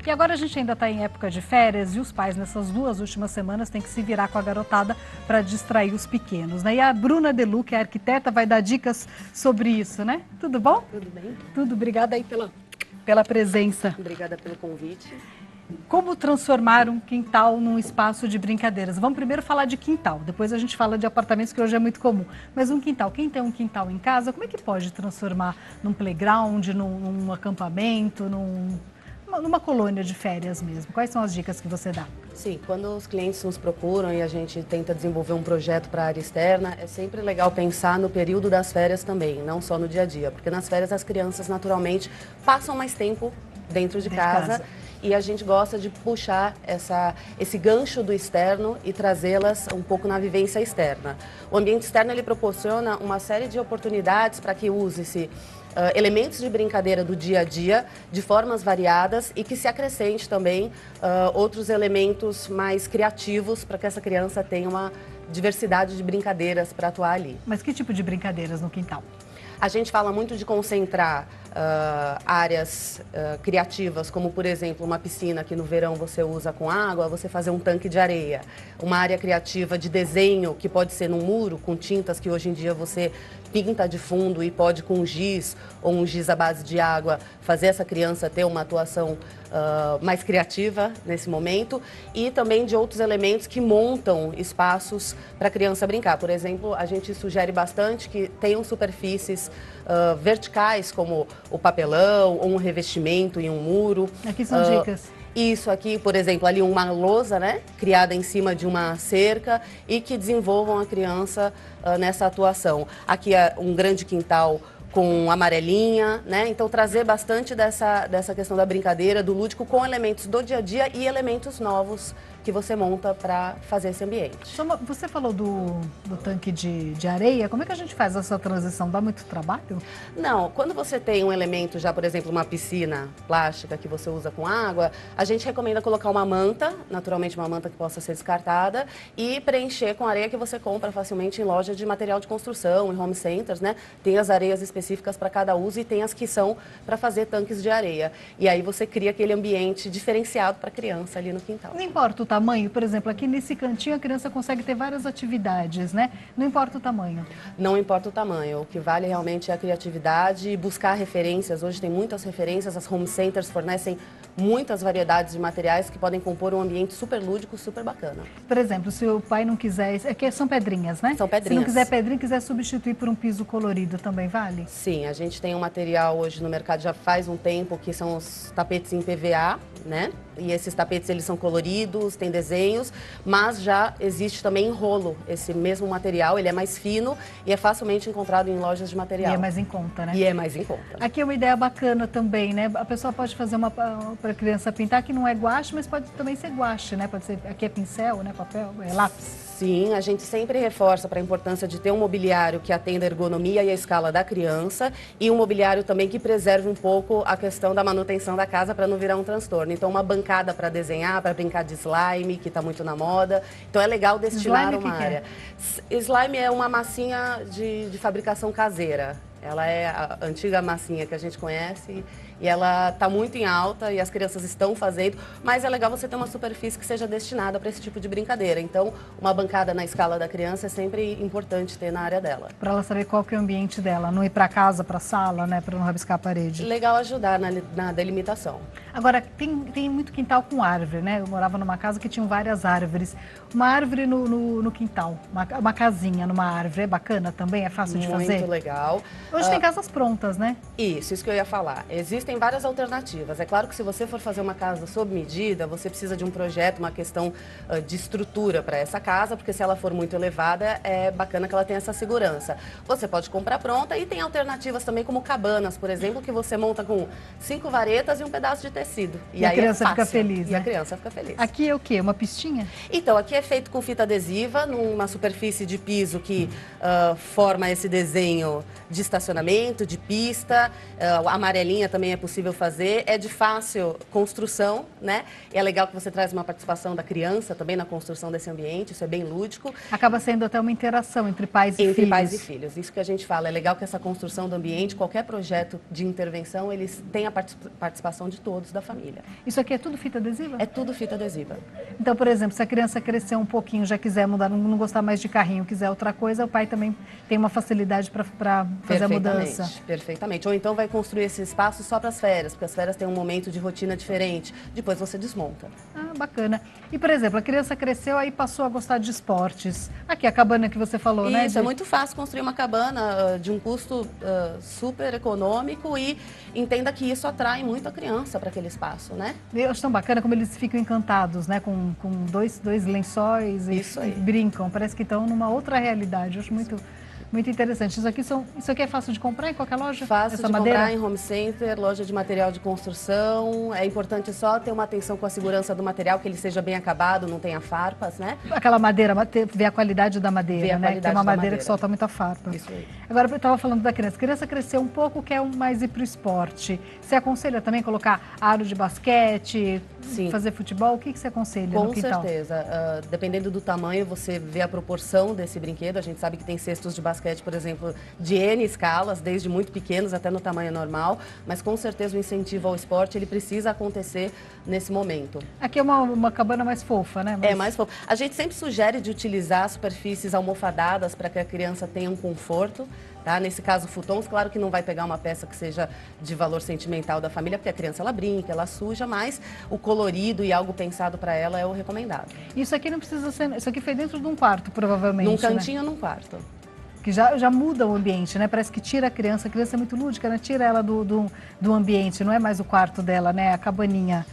E agora a gente ainda está em época de férias e os pais nessas 2 últimas semanas têm que se virar com a garotada para distrair os pequenos, né? E a Bruna Delu, que é arquiteta, vai dar dicas sobre isso, né? Tudo bom? Tudo bem? Tudo, obrigada aí pela presença. Obrigada pelo convite. Como transformar um quintal num espaço de brincadeiras? Vamos primeiro falar de quintal, depois a gente fala de apartamentos, que hoje é muito comum. Mas um quintal, quem tem um quintal em casa, como é que pode transformar num playground, num acampamento, numa colônia de férias mesmo? Quais são as dicas que você dá? Sim, quando os clientes nos procuram e a gente tenta desenvolver um projeto para a área externa, é sempre legal pensar no período das férias também, não só no dia a dia. Porque nas férias as crianças naturalmente passam mais tempo dentro de casa. E a gente gosta de puxar esse gancho do externo e trazê-las um pouco na vivência externa. O ambiente externo ele proporciona uma série de oportunidades para que use-se elementos de brincadeira do dia a dia, de formas variadas e que se acrescente também outros elementos mais criativos para que essa criança tenha uma diversidade de brincadeiras para atuar ali. Mas que tipo de brincadeiras no quintal? A gente fala muito de concentrar áreas criativas, como por exemplo uma piscina que no verão você usa com água, você fazer um tanque de areia. Uma área criativa de desenho, que pode ser num muro, com tintas que hoje em dia você pinta de fundo e pode com giz ou um giz à base de água fazer essa criança ter uma atuação mais criativa nesse momento. E também de outros elementos que montam espaços para a criança brincar. Por exemplo, a gente sugere bastante que tenham superfícies verticais, como o papelão ou um revestimento em um muro. Aqui são dicas. Isso aqui, por exemplo, ali uma lousa, né, criada em cima de uma cerca e que desenvolvam a criança nessa atuação. Aqui é um grande quintal com amarelinha, né? Então trazer bastante dessa questão da brincadeira, do lúdico, com elementos do dia a dia e elementos novos que você monta para fazer esse ambiente. Você falou do tanque de areia, como é que a gente faz essa transição? Dá muito trabalho? Não, quando você tem um elemento já, por exemplo, uma piscina plástica que você usa com água, a gente recomenda colocar uma manta, naturalmente uma manta que possa ser descartada, e preencher com areia que você compra facilmente em lojas de material de construção, em home centers, né? Tem as areias específicas para cada uso e tem as que são para fazer tanques de areia. E aí você cria aquele ambiente diferenciado para a criança ali no quintal. Não importa o tamanho, por exemplo, aqui nesse cantinho a criança consegue ter várias atividades, né? Não importa o tamanho. Não importa o tamanho, o que vale realmente é a criatividade e buscar referências. Hoje tem muitas referências, as home centers fornecem muitas variedades de materiais que podem compor um ambiente super lúdico, super bacana. Por exemplo, se o pai não quiser, aqui são pedrinhas, né? São pedrinhas. Se não quiser pedrinha, quiser substituir por um piso colorido, também vale? Sim, a gente tem um material hoje no mercado já faz um tempo que são os tapetes em PVA, né? E esses tapetes eles são coloridos, tem desenhos, mas já existe também em rolo esse mesmo material, ele é mais fino e é facilmente encontrado em lojas de material. E é mais em conta, né? E é mais em conta. Aqui é uma ideia bacana também, né? A pessoa pode fazer uma para a criança pintar, que não é guache, mas pode também ser guache, né? Pode ser, aqui é pincel, né? Papel, é lápis. Sim, a gente sempre reforça para a importância de ter um mobiliário que atenda a ergonomia e a escala da criança e um mobiliário também que preserve um pouco a questão da manutenção da casa para não virar um transtorno. Então, uma bancada para desenhar, para brincar de slime, que está muito na moda. Então, é legal destinar uma área. Slime é uma massinha de fabricação caseira. Ela é a antiga massinha que a gente conhece e ela está muito em alta e as crianças estão fazendo, mas é legal você ter uma superfície que seja destinada para esse tipo de brincadeira. Então, uma bancada na escala da criança é sempre importante ter na área dela. Para ela saber qual que é o ambiente dela, não ir para casa, para a sala, né, para não rabiscar a parede. Legal ajudar na delimitação. Agora, tem muito quintal com árvore, né? Eu morava numa casa que tinha várias árvores. Uma árvore no quintal, uma casinha numa árvore, é bacana também? É fácil de fazer? Muito legal. Hoje tem casas prontas, né? Isso que eu ia falar. Existem várias alternativas. É claro que se você for fazer uma casa sob medida, você precisa de um projeto, uma questão de estrutura para essa casa, porque se ela for muito elevada, é bacana que ela tenha essa segurança. Você pode comprar pronta e tem alternativas também como cabanas, por exemplo, que você monta com 5 varetas e um pedaço de tecido. E a criança fica feliz, né? E a criança fica feliz. Aqui é o quê? Uma pistinha? Então, aqui é feito com fita adesiva, numa superfície de piso que forma esse desenho de estacionamento, de pista. A amarelinha também é possível fazer, é de fácil construção, né? E é legal que você traz uma participação da criança também na construção desse ambiente, isso é bem lúdico. Acaba sendo até uma interação entre pais e filhos. Entre pais e filhos, isso que a gente fala. É legal que essa construção do ambiente, qualquer projeto de intervenção, eles têm a participação de todos da família. Isso aqui é tudo fita adesiva? É tudo fita adesiva. Então, por exemplo, se a criança crescer um pouquinho, já quiser mudar, não gostar mais de carrinho, quiser outra coisa, o pai também tem uma facilidade para fazer a mudança. Perfeitamente. Ou então vai construir esse espaço só para as férias, porque as férias têm um momento de rotina diferente. Depois você desmonta. Ah, bacana. E, por exemplo, a criança cresceu aí passou a gostar de esportes. Aqui, a cabana que você falou, né? Isso, é muito fácil construir uma cabana de um custo super econômico e entenda que isso atrai muito a criança para aquele espaço, né? Eu acho tão bacana como eles ficam encantados, né? Com dois lençóis e brincam. Parece que estão numa outra realidade. Eu acho muito interessante. Isso aqui é fácil de comprar em qualquer loja? Fácil essa de madeira? comprar em home center, loja de material de construção. É importante só ter uma atenção com a segurança do material, que ele seja bem acabado, não tenha farpas, né? Aquela madeira, ver a qualidade da madeira, Ver a né? qualidade Tem uma da madeira que solta muita farpa. Isso aí. Agora, eu estava falando da criança. A criança cresceu um pouco, quer mais ir para o esporte. Você aconselha também colocar aro de basquete, Sim. fazer futebol? O que você aconselha no quintal? Com certeza. Dependendo do tamanho, você vê a proporção desse brinquedo. A gente sabe que tem cestos de basquete, por exemplo, de N escalas, desde muito pequenos até no tamanho normal. Mas com certeza o incentivo ao esporte, ele precisa acontecer nesse momento. Aqui é uma cabana mais fofa, né? É mais fofa. A gente sempre sugere de utilizar superfícies almofadadas para que a criança tenha um conforto. Tá? Nesse caso, futons, claro que não vai pegar uma peça que seja de valor sentimental da família, porque a criança ela brinca, ela suja, mas o colorido e algo pensado para ela é o recomendado. Isso aqui não precisa ser... Isso aqui foi dentro de um quarto, provavelmente, num cantinho né? ou num quarto. Que já muda o ambiente, né? Parece que tira a criança é muito lúdica, né? Tira ela do ambiente, não é mais o quarto dela, né? A cabaninha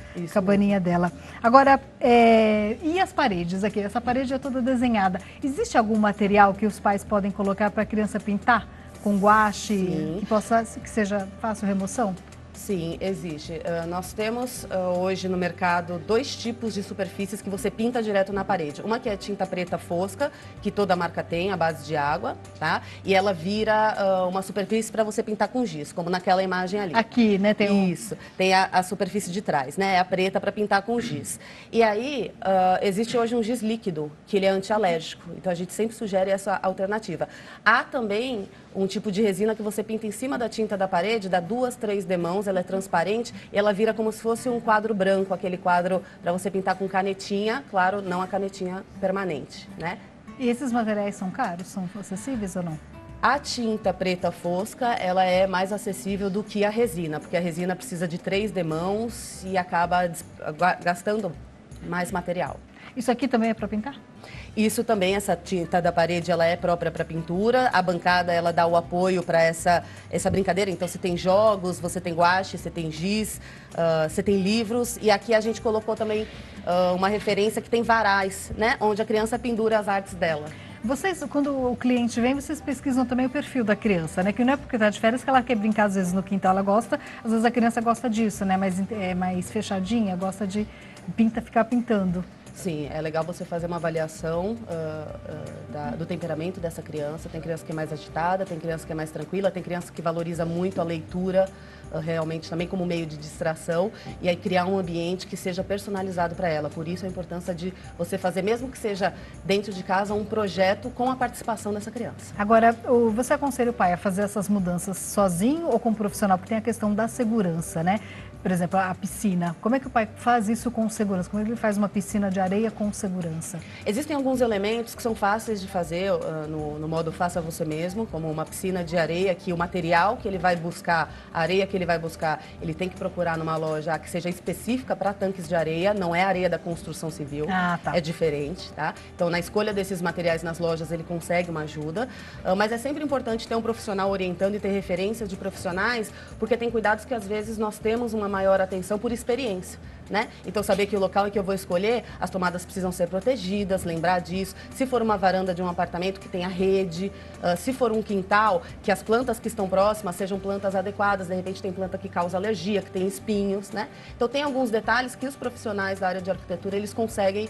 dela. Agora, e as paredes aqui? Essa parede é toda desenhada. Existe algum material que os pais podem colocar para a criança pintar? Com guache, que seja fácil remoção? Sim, existe. Nós temos hoje no mercado 2 tipos de superfícies que você pinta direto na parede. Uma que é tinta preta fosca, que toda marca tem, à base de água, tá? E ela vira uma superfície para você pintar com giz, como naquela imagem ali. Aqui, né? Isso, tem a superfície de trás, né? É a preta para pintar com giz. E aí, existe hoje um giz líquido, que ele é antialérgico. Então, a gente sempre sugere essa alternativa. Há também um tipo de resina que você pinta em cima da tinta da parede, dá 2, 3 demãos, ela é transparente e ela vira como se fosse um quadro branco, aquele quadro para você pintar com canetinha, claro, não a canetinha permanente, né? E esses materiais são caros? São acessíveis ou não? A tinta preta fosca, ela é mais acessível do que a resina, porque a resina precisa de 3 demãos e acaba gastando mais material. Isso aqui também é para pintar? Isso também, essa tinta da parede, ela é própria para pintura. A bancada, ela dá o apoio para essa brincadeira. Então, você tem jogos, você tem guache, você tem giz, você tem livros. E aqui a gente colocou também uma referência que tem varais, né? Onde a criança pendura as artes dela. Vocês, quando o cliente vem, vocês pesquisam também o perfil da criança, né? Que não é porque está de férias que ela quer brincar, às vezes, no quintal, ela gosta. Às vezes a criança gosta disso, né? Mas é mais fechadinha, gosta de ficar pintando. Sim, é legal você fazer uma avaliação do temperamento dessa criança. Tem criança que é mais agitada, tem criança que é mais tranquila, tem criança que valoriza muito a leitura, realmente também como meio de distração, e aí criar um ambiente que seja personalizado para ela. Por isso a importância de você fazer, mesmo que seja dentro de casa, um projeto com a participação dessa criança. Agora, você aconselha o pai a fazer essas mudanças sozinho ou com um profissional? Porque tem a questão da segurança, né? Por exemplo, a piscina. Como é que o pai faz isso com segurança? Como é que ele faz uma piscina de areia com segurança? Existem alguns elementos que são fáceis de fazer no modo faça você mesmo, como uma piscina de areia, que o material que ele vai buscar, a areia que ele vai buscar, ele tem que procurar numa loja que seja específica para tanques de areia, não é areia da construção civil, é diferente, tá? Então, na escolha desses materiais nas lojas, ele consegue uma ajuda, mas é sempre importante ter um profissional orientando e ter referências de profissionais, porque tem cuidados que às vezes nós temos uma maior atenção por experiência, né? Então, saber que o local em que eu vou escolher, as tomadas precisam ser protegidas, lembrar disso. Se for uma varanda de um apartamento, que tenha rede. Se for um quintal, que as plantas que estão próximas sejam plantas adequadas. De repente, tem planta que causa alergia, que tem espinhos, né? Então, tem alguns detalhes que os profissionais da área de arquitetura, eles conseguem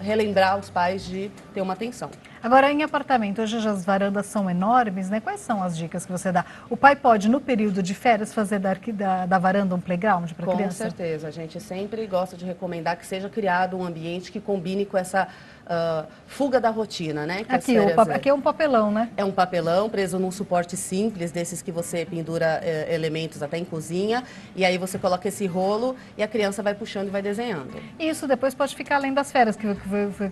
relembrar os pais de ter uma atenção. Agora, em apartamento, hoje as varandas são enormes, né? Quais são as dicas que você dá? O pai pode, no período de férias, fazer da varanda um playground para criança? Com certeza. A gente sempre gosta de recomendar que seja criado um ambiente que combine com essa fuga da rotina, né? Que Aqui é um papelão, né? É um papelão preso num suporte simples, desses que você pendura elementos até em cozinha, e aí você coloca esse rolo e a criança vai puxando e vai desenhando. Isso depois pode ficar além das férias, que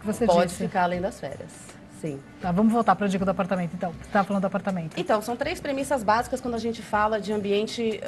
você disse. Pode ficar além das férias. Sim. Tá, vamos voltar para a dica do apartamento, então. Você estava falando do apartamento. Então, são 3 premissas básicas quando a gente fala de ambiente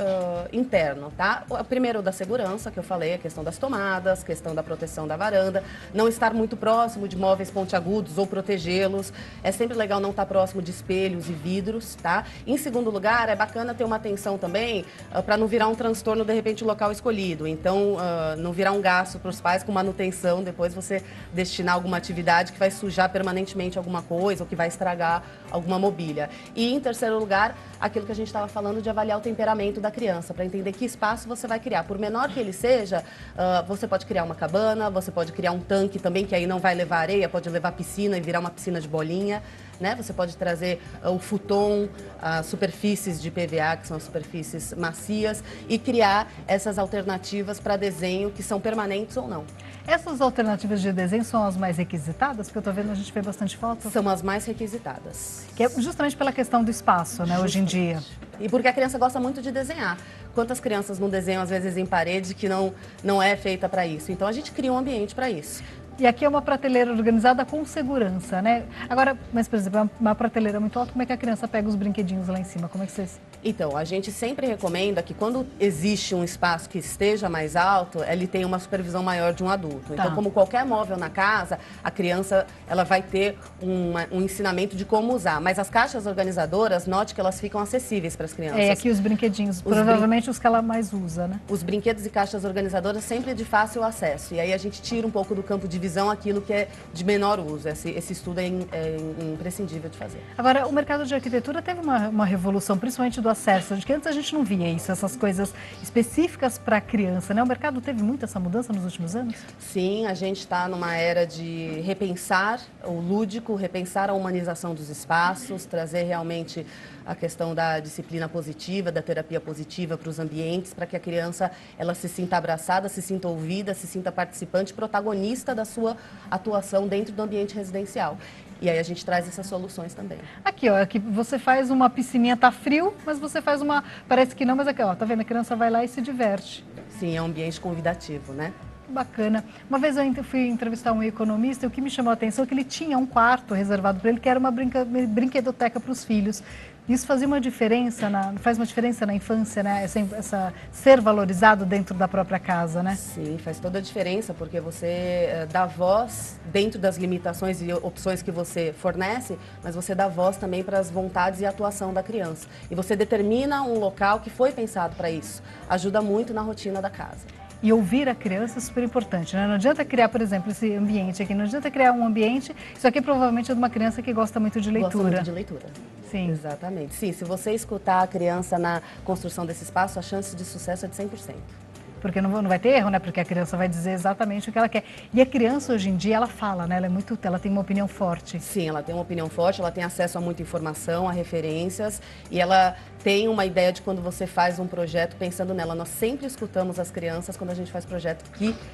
interno, tá? O primeiro, da segurança, que eu falei, a questão das tomadas, questão da proteção da varanda, não estar muito próximo de móveis pontiagudos ou protegê-los. É sempre legal não estar próximo de espelhos e vidros, tá? Em segundo lugar, é bacana ter uma atenção também para não virar um transtorno, de repente, o local escolhido. Então, não virar um gasto para os pais com manutenção, depois você destinar alguma atividade que vai sujar permanentemente alguma coisa ou que vai estragar alguma mobília. E, em terceiro lugar, aquilo que a gente estava falando de avaliar o temperamento da criança, para entender que espaço você vai criar. Por menor que ele seja, você pode criar uma cabana, você pode criar um tanque também, que aí não vai levar areia, pode levar piscina e virar uma piscina de bolinha. Né? Você pode trazer o futon, as superfícies de PVA, que são as superfícies macias, e criar essas alternativas para desenho que são permanentes ou não. Essas alternativas de desenho são as mais requisitadas? Porque eu estou vendo, a gente vê bastante foto. São as mais requisitadas. Que é justamente pela questão do espaço, né, hoje em dia. E porque a criança gosta muito de desenhar. Quantas crianças não desenham, às vezes, em parede que não é feita para isso? Então, a gente cria um ambiente para isso. E aqui é uma prateleira organizada com segurança, né? Agora, mas, por exemplo, uma prateleira muito alta, como é que a criança pega os brinquedinhos lá em cima? Como é que vocês... Então, a gente sempre recomenda que quando existe um espaço que esteja mais alto, ele tenha uma supervisão maior de um adulto. Então, como qualquer móvel na casa, a criança ela vai ter um ensinamento de como usar. Mas as caixas organizadoras, note que elas ficam acessíveis para as crianças. É, aqui os brinquedinhos, provavelmente os que ela mais usa, né? Os brinquedos e caixas organizadoras sempre de fácil acesso. E aí a gente tira um pouco do campo de visão aquilo que é de menor uso. Esse estudo é imprescindível de fazer. Agora, o mercado de arquitetura teve uma revolução, principalmente do acesso, de que antes a gente não via isso, essas coisas específicas para a criança, né? O mercado teve muito essa mudança nos últimos anos? Sim, a gente está numa era de repensar o lúdico, repensar a humanização dos espaços, trazer realmente a questão da disciplina positiva, da terapia positiva para os ambientes, para que a criança ela se sinta abraçada, se sinta ouvida, se sinta participante, protagonista da sua atuação dentro do ambiente residencial. E aí a gente traz essas soluções também. Aqui, ó, aqui você faz uma piscininha, tá frio, mas você faz uma... Parece que não, mas aqui, ó, tá vendo? A criança vai lá e se diverte. Sim, é um ambiente convidativo, né? Bacana. Uma vez eu fui entrevistar um economista e o que me chamou a atenção é que ele tinha um quarto reservado para ele, que era uma brinquedoteca para os filhos. Isso fazia uma diferença, faz uma diferença na infância, né? Essa ser valorizado dentro da própria casa, né? Sim, faz toda a diferença, porque você dá voz dentro das limitações e opções que você fornece, mas você dá voz também para as vontades e atuação da criança. E você determina um local que foi pensado para isso. Ajuda muito na rotina da casa. E ouvir a criança é super importante, né? Não adianta criar, por exemplo, esse ambiente aqui, não adianta criar um ambiente, isso aqui provavelmente é de uma criança que gosta muito de leitura. Gosta muito de leitura. Sim. Exatamente. Sim, se você escutar a criança na construção desse espaço, a chance de sucesso é de 100%. Porque não vai ter erro, né? Porque a criança vai dizer exatamente o que ela quer. E a criança, hoje em dia, ela fala, né? Ela tem uma opinião forte. Sim, ela tem uma opinião forte, ela tem acesso a muita informação, a referências, e ela tem uma ideia de quando você faz um projeto pensando nela. Nós sempre escutamos as crianças quando a gente faz projeto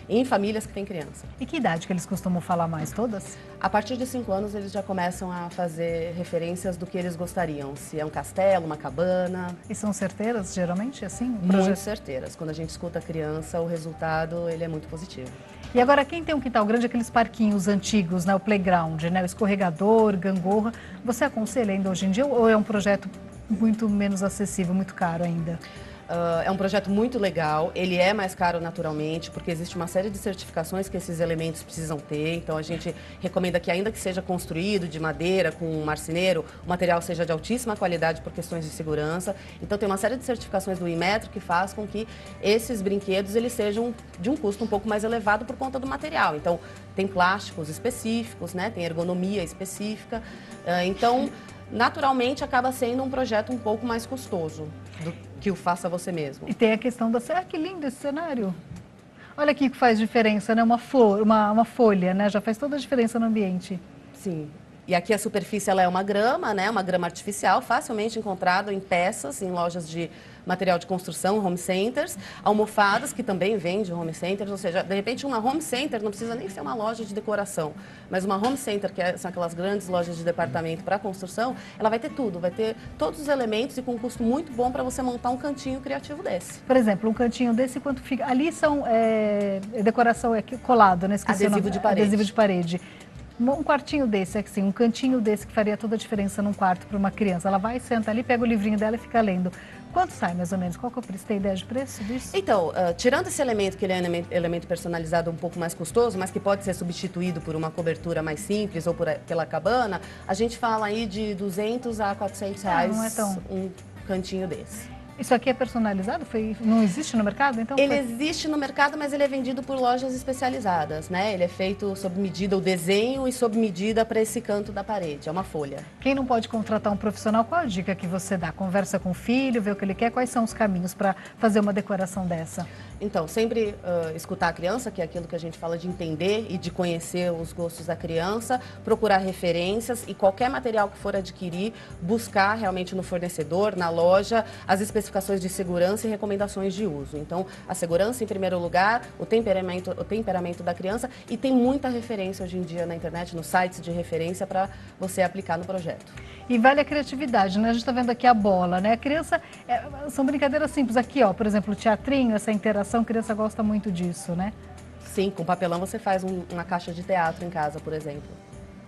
em famílias que têm criança. E que idade que eles costumam falar mais? Todas? A partir de 5 anos, eles já começam a fazer referências do que eles gostariam. Se é um castelo, uma cabana. E são certeiras, geralmente, assim? Muito certeiras. Quando a gente escuta a criança, o resultado ele é muito positivo. E agora, quem tem um quintal grande, aqueles parquinhos antigos, né? O playground, né? O escorregador, gangorra, você aconselha ainda hoje em dia ou é um projeto muito menos acessível, muito caro ainda? É um projeto muito legal, ele é mais caro naturalmente, porque existe uma série de certificações que esses elementos precisam ter, então a gente recomenda que ainda que seja construído de madeira, com um marceneiro, o material seja de altíssima qualidade por questões de segurança. Então tem uma série de certificações do Inmetro que faz com que esses brinquedos eles sejam de um custo um pouco mais elevado por conta do material. Então tem plásticos específicos, né? Tem ergonomia específica, então naturalmente acaba sendo um projeto um pouco mais custoso do que o faça você mesmo. E tem a questão da... Ah, que lindo esse cenário! Olha aqui que faz diferença, né? Uma flor, uma folha, né? Já faz toda a diferença no ambiente. Sim. E aqui a superfície ela é uma grama, né? Uma grama artificial, facilmente encontrada em peças, em lojas de material de construção, home centers, almofadas, que também vende home centers, ou seja, de repente uma home center não precisa nem ser uma loja de decoração, mas uma home center, são aquelas grandes lojas de departamento para construção, ela vai ter tudo, vai ter todos os elementos e com um custo muito bom para você montar um cantinho criativo desse. Por exemplo, um cantinho desse, quanto fica? Ali são decoração colado, né? Adesivo de parede. Adesivo de parede. Um quartinho desse, assim, um cantinho desse que faria toda a diferença num quarto para uma criança. Ela vai, senta ali, pega o livrinho dela e fica lendo. Quanto sai, mais ou menos? Qual que é o preço? Tem ideia de preço disso? Então, tirando esse elemento, que ele é um elemento personalizado um pouco mais custoso, mas que pode ser substituído por uma cobertura mais simples ou pela cabana, a gente fala aí de 200 a 400 reais não é tão... um cantinho desse. Isso aqui é personalizado? Não existe no mercado? Então ele existe no mercado, mas ele é vendido por lojas especializadas, né? Ele é feito sob medida, o desenho e sob medida para esse canto da parede, é uma folha. Quem não pode contratar um profissional, qual a dica que você dá? Conversa com o filho, vê o que ele quer, quais são os caminhos para fazer uma decoração dessa? Então, sempre escutar a criança, que é aquilo que a gente fala de entender e de conhecer os gostos da criança, procurar referências e qualquer material que for adquirir, buscar realmente no fornecedor, na loja, as especificações de segurança e recomendações de uso. Então, a segurança em primeiro lugar, o temperamento da criança, e tem muita referência hoje em dia na internet, nos sites de referência para você aplicar no projeto. E vale a criatividade, né? A gente está vendo aqui a bola, né? A criança, são brincadeiras simples. Aqui, ó, por exemplo, o teatrinho, essa interação, a criança gosta muito disso, né? Sim, com papelão você faz uma caixa de teatro em casa, por exemplo.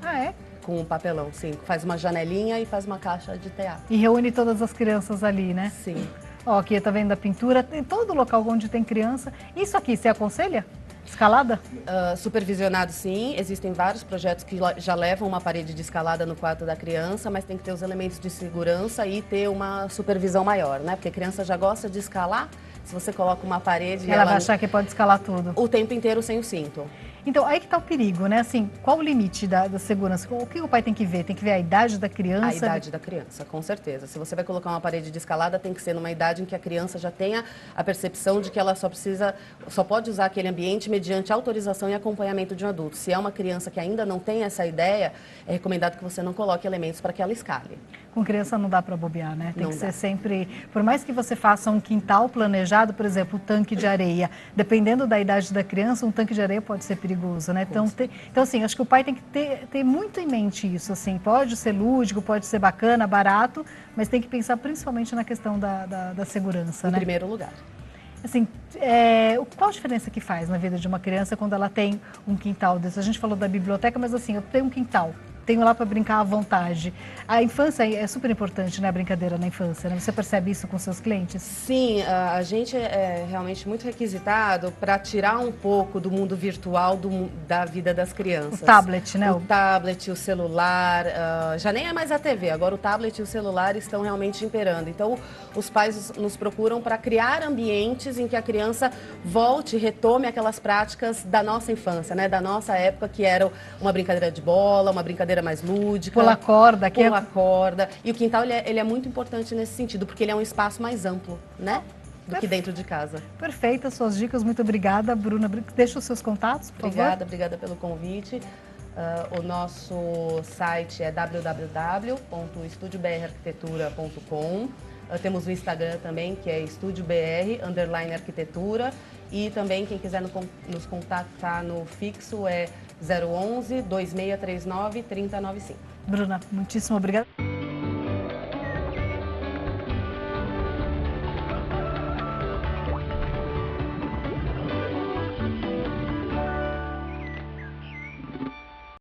Ah, é? Com papelão, sim. Faz uma janelinha e faz uma caixa de teatro. E reúne todas as crianças ali, né? Sim. Ó, aqui tá vendo a pintura, tem todo local onde tem criança. Isso aqui, você aconselha? Escalada? Supervisionado, sim. Existem vários projetos que já levam uma parede de escalada no quarto da criança, mas tem que ter os elementos de segurança e ter uma supervisão maior, né? Porque a criança já gosta de escalar. Se você coloca uma parede... Ela vai achar que pode escalar tudo. O tempo inteiro sem o cinto. Então, aí que está o perigo, né? Assim, qual o limite da segurança? O que o pai tem que ver? Tem que ver a idade da criança? A idade da criança, com certeza. Se você vai colocar uma parede de escalada, tem que ser numa idade em que a criança já tenha a percepção de que ela só pode usar aquele ambiente mediante autorização e acompanhamento de um adulto. Se é uma criança que ainda não tem essa ideia, é recomendado que você não coloque elementos para que ela escale. Com criança não dá para bobear, né? Tem não que dá. ser sempre... Por mais que você faça um quintal planejado, por exemplo, um tanque de areia, dependendo da idade da criança, um tanque de areia pode ser perigoso, né? Então, assim, acho que o pai tem que ter muito em mente isso, assim. Pode ser lúdico, pode ser bacana, barato, mas tem que pensar principalmente na questão da segurança, né? Em primeiro lugar. Assim, qual a diferença que faz na vida de uma criança quando ela tem um quintal desse? A gente falou da biblioteca, mas assim, eu tenho um quintal. Tenho lá para brincar à vontade. A infância é super importante, né? A brincadeira na infância, né? Você percebe isso com seus clientes? Sim, a gente é realmente muito requisitado para tirar um pouco do mundo virtual da vida das crianças. O tablet, né? O tablet, o celular, já nem é mais a TV, agora o tablet e o celular estão realmente imperando. Então, os pais nos procuram para criar ambientes em que a criança volte, retome aquelas práticas da nossa infância, né? Da nossa época, que era uma brincadeira de bola, uma brincadeira mais lúdica. Pular corda. Pular corda. E o quintal, ele é muito importante nesse sentido, porque ele é um espaço mais amplo, né? Do que dentro de casa. Perfeita, suas dicas. Muito obrigada, Bruna. Deixa os seus contatos, por favor. Obrigada pelo convite. O nosso site é www.estudiobrarquitetura.com. Temos o Instagram também, que é estudiobr_arquitetura. E também, quem quiser nos contactar no fixo é 011 2639 3095. Bruna, muitíssimo obrigada.